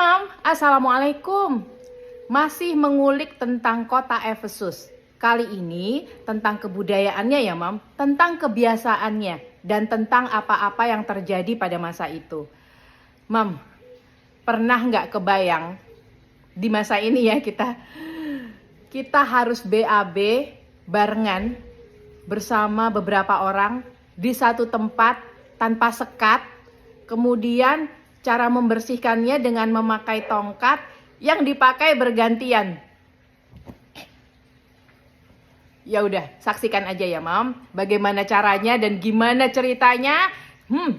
Mam, Assalamualaikum. Masih mengulik tentang kota Efesus. Kali ini tentang kebudayaannya ya Mam, tentang kebiasaannya, dan tentang apa-apa yang terjadi pada masa itu. Mam, pernah nggak kebayang di masa ini ya kita harus BAB barengan bersama beberapa orang di satu tempat tanpa sekat, kemudian cara membersihkannya dengan memakai tongkat yang dipakai bergantian. Ya udah, saksikan aja ya Mam, bagaimana caranya dan gimana ceritanya.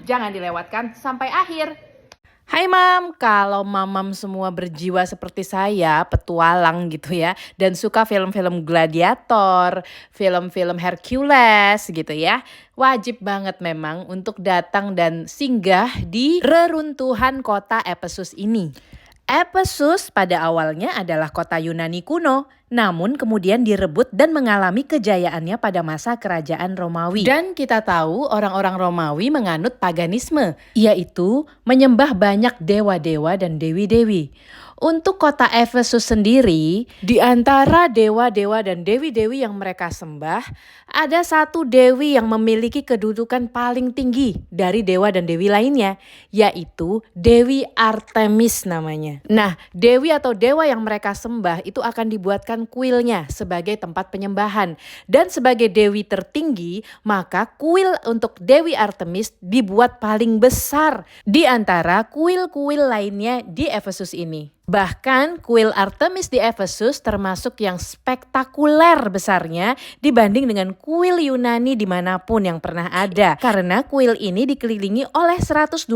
Jangan dilewatkan sampai akhir. Hai Mam, kalau mamam semua berjiwa seperti saya, petualang gitu ya, dan suka film-film gladiator, film-film Hercules gitu ya, wajib banget memang untuk datang dan singgah di reruntuhan kota Efesus ini. Efesus pada awalnya adalah kota Yunani kuno, namun kemudian direbut dan mengalami kejayaannya pada masa kerajaan Romawi. Dan kita tahu orang-orang Romawi menganut paganisme, yaitu menyembah banyak dewa-dewa dan dewi-dewi. Untuk kota Efesus sendiri, di antara dewa-dewa dan dewi-dewi yang mereka sembah, ada satu dewi yang memiliki kedudukan paling tinggi dari dewa dan dewi lainnya, yaitu Dewi Artemis namanya. Nah, dewi atau dewa yang mereka sembah itu akan dibuatkan kuilnya sebagai tempat penyembahan. Dan sebagai dewi tertinggi, maka kuil untuk Dewi Artemis dibuat paling besar di antara kuil-kuil lainnya di Efesus ini. Bahkan kuil Artemis di Efesus termasuk yang spektakuler besarnya dibanding dengan kuil Yunani dimanapun yang pernah ada. Karena kuil ini dikelilingi oleh 127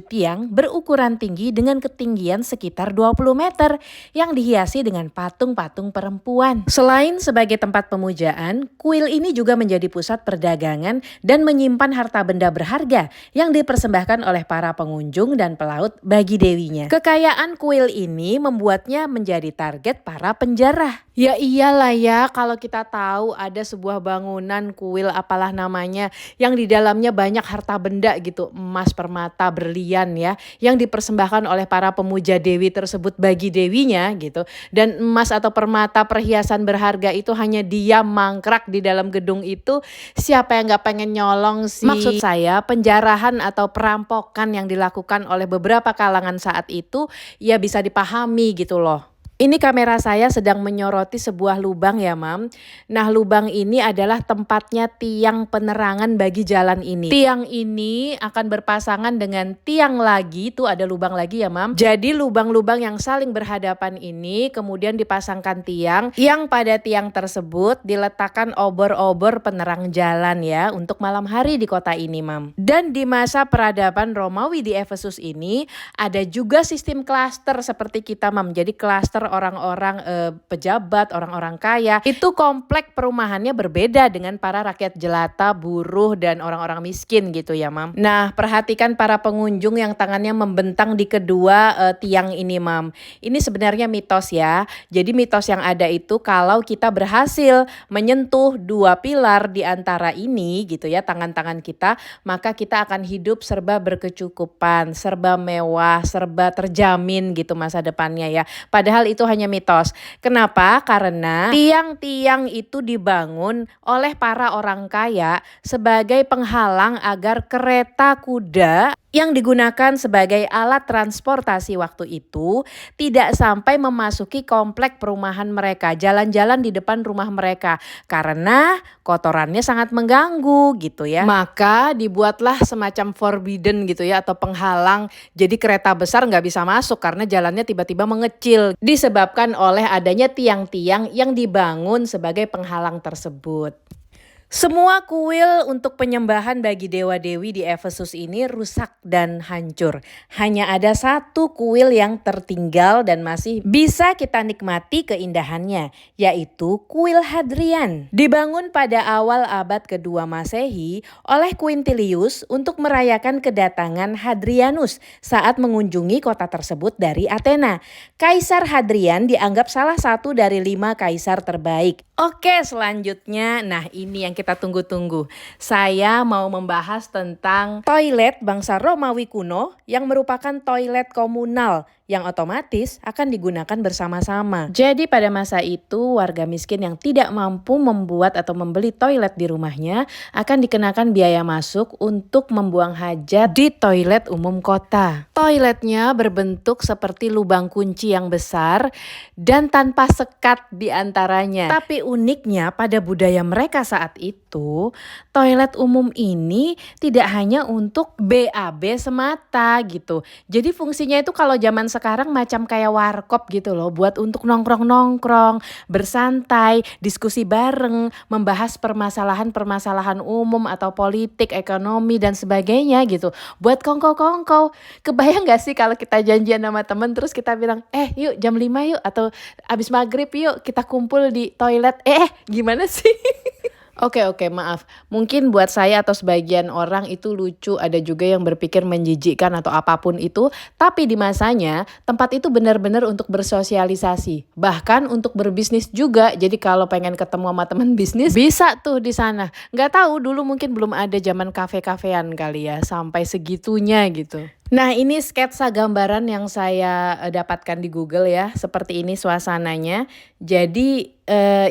tiang berukuran tinggi dengan ketinggian sekitar 20 meter yang dihiasi dengan patung-patung perempuan. Selain sebagai tempat pemujaan, kuil ini juga menjadi pusat perdagangan dan menyimpan harta benda berharga yang dipersembahkan oleh para pengunjung dan pelaut bagi dewinya. Kekayaan kuil ini membuatnya menjadi target para penjara. Ya iyalah ya, kalau kita tahu ada sebuah bangunan kuil apalah namanya yang di dalamnya banyak harta benda gitu, emas, permata, berlian ya, yang dipersembahkan oleh para pemuja dewi tersebut bagi dewinya gitu. Dan emas atau permata perhiasan berharga itu hanya diam mangkrak di dalam gedung itu, siapa yang gak pengen nyolong sih? Maksud saya penjarahan atau perampokan yang dilakukan oleh beberapa kalangan saat itu ya bisa dipahami gitu loh. Ini kamera saya sedang menyoroti sebuah lubang ya Mam. Nah, lubang ini adalah tempatnya tiang penerangan bagi jalan ini. Tiang ini akan berpasangan dengan tiang lagi, tuh ada lubang lagi ya Mam. Jadi lubang-lubang yang saling berhadapan ini kemudian dipasangkan tiang, yang pada tiang tersebut diletakkan obor-obor penerang jalan ya untuk malam hari di kota ini Mam. Dan di masa peradaban Romawi di Efesus ini ada juga sistem klaster seperti kita Mam. Jadi klaster orang-orang pejabat, orang-orang kaya, itu komplek perumahannya berbeda dengan para rakyat jelata, buruh, dan orang-orang miskin gitu ya Mam. Nah, perhatikan para pengunjung yang tangannya membentang di kedua tiang ini Mam. Ini sebenarnya mitos ya. Jadi mitos yang ada itu kalau kita berhasil menyentuh dua pilar di antara ini gitu ya, tangan-tangan kita, maka kita akan hidup serba berkecukupan, serba mewah, serba terjamin gitu masa depannya ya. Padahal itu hanya mitos. Kenapa? Karena tiang-tiang itu dibangun oleh para orang kaya sebagai penghalang agar kereta kuda yang digunakan sebagai alat transportasi waktu itu tidak sampai memasuki komplek perumahan mereka, jalan-jalan di depan rumah mereka, karena kotorannya sangat mengganggu gitu ya. Maka dibuatlah semacam forbidden gitu ya, atau penghalang, jadi kereta besar nggak bisa masuk karena jalannya tiba-tiba mengecil disebabkan oleh adanya tiang-tiang yang dibangun sebagai penghalang tersebut. Semua kuil untuk penyembahan bagi dewa-dewi di Efesus ini rusak dan hancur. Hanya ada satu kuil yang tertinggal dan masih bisa kita nikmati keindahannya, yaitu kuil Hadrian. Dibangun pada awal abad kedua Masehi oleh Quintilius untuk merayakan kedatangan Hadrianus saat mengunjungi kota tersebut dari Athena. Kaisar Hadrian dianggap salah satu dari 5 kaisar terbaik. Oke, selanjutnya, nah ini yang kita tunggu-tunggu. Saya mau membahas tentang toilet bangsa Romawi kuno yang merupakan toilet komunal yang otomatis akan digunakan bersama-sama. Jadi pada masa itu warga miskin yang tidak mampu membuat atau membeli toilet di rumahnya akan dikenakan biaya masuk untuk membuang hajat di toilet umum kota. Toiletnya berbentuk seperti lubang kunci yang besar dan tanpa sekat di antaranya. Tapi uniknya pada budaya mereka saat itu, toilet umum ini tidak hanya untuk BAB semata gitu. Jadi fungsinya itu kalau zaman sekarang macam kayak warkop gitu loh, buat untuk nongkrong-nongkrong, bersantai, diskusi bareng, membahas permasalahan-permasalahan umum atau politik, ekonomi dan sebagainya gitu. Buat kongko-kongko. Kebayang gak sih kalau kita janjian sama temen terus kita bilang, yuk jam 5 yuk atau abis maghrib yuk kita kumpul di toilet. Gimana sih? Oke, maaf. Mungkin buat saya atau sebagian orang itu lucu, ada juga yang berpikir menjijikkan atau apapun itu. Tapi di masanya, tempat itu benar-benar untuk bersosialisasi. Bahkan untuk berbisnis juga. Jadi kalau pengen ketemu sama teman bisnis, bisa tuh di sana. Nggak tahu, dulu mungkin belum ada zaman kafe-kafean kali ya, sampai segitunya gitu. Nah, ini sketsa gambaran yang saya dapatkan di Google ya. Seperti ini suasananya. Jadi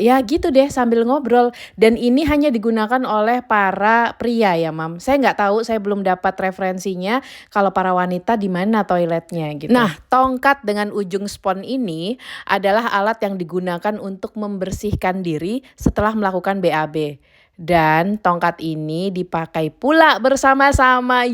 ya gitu deh sambil ngobrol. Dan ini hanya digunakan oleh para pria ya, Mam. Saya nggak tahu, saya belum dapat referensinya kalau para wanita di mana toiletnya gitu. Nah, tongkat dengan ujung spons ini adalah alat yang digunakan untuk membersihkan diri setelah melakukan BAB. Dan tongkat ini dipakai pula bersama-sama.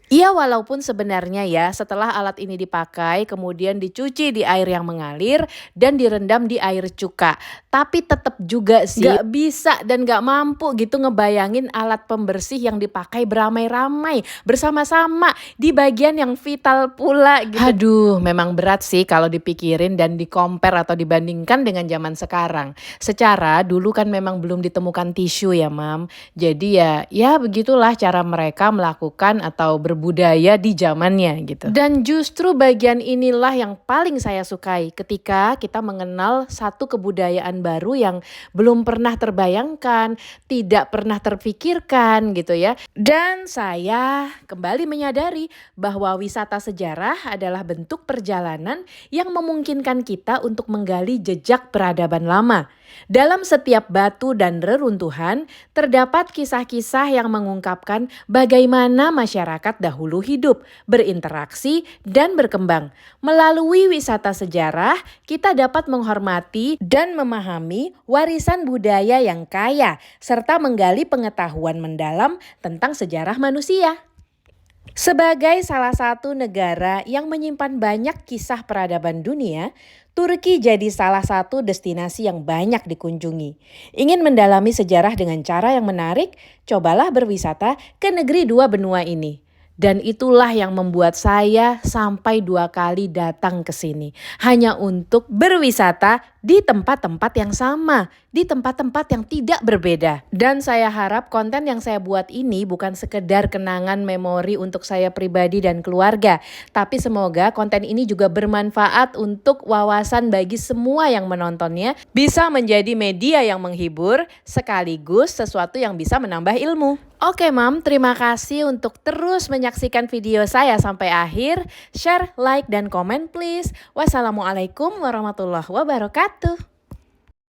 Iya, walaupun sebenarnya ya setelah alat ini dipakai kemudian dicuci di air yang mengalir dan direndam di air cuka. Tapi tetap juga sih gak bisa dan gak mampu gitu ngebayangin alat pembersih yang dipakai beramai-ramai bersama-sama di bagian yang vital pula gitu. Aduh, memang berat sih kalau dipikirin dan di-compare atau dibandingkan dengan zaman sekarang. Secara dulu kan memang belum ditemukan tisu ya, Mam. Jadi ya begitulah cara mereka melakukan atau berbudaya di zamannya gitu. Dan justru bagian inilah yang paling saya sukai ketika kita mengenal satu kebudayaan baru yang belum pernah terbayangkan, tidak pernah terpikirkan gitu ya. Dan saya kembali menyadari bahwa wisata sejarah adalah bentuk perjalanan yang memungkinkan kita untuk menggali jejak peradaban lama. Dalam setiap batu dan reruntuhan terdapat kisah-kisah yang mengungkapkan bagaimana masyarakat dahulu hidup, berinteraksi, dan berkembang. Melalui wisata sejarah, kita dapat menghormati dan memahami warisan budaya yang kaya, serta menggali pengetahuan mendalam tentang sejarah manusia. Sebagai salah satu negara yang menyimpan banyak kisah peradaban dunia, Turki jadi salah satu destinasi yang banyak dikunjungi. Ingin mendalami sejarah dengan cara yang menarik? Cobalah berwisata ke negeri dua benua ini. Dan itulah yang membuat saya sampai 2 kali datang ke sini. Hanya untuk berwisata di tempat-tempat yang sama, di tempat-tempat yang tidak berbeda. Dan saya harap konten yang saya buat ini bukan sekedar kenangan memori untuk saya pribadi dan keluarga. Tapi semoga konten ini juga bermanfaat untuk wawasan bagi semua yang menontonnya. Bisa menjadi media yang menghibur sekaligus sesuatu yang bisa menambah ilmu. Oke, Mam, terima kasih untuk terus menyaksikan video saya sampai akhir. Share, like, dan komen please. Wassalamualaikum warahmatullahi wabarakatuh.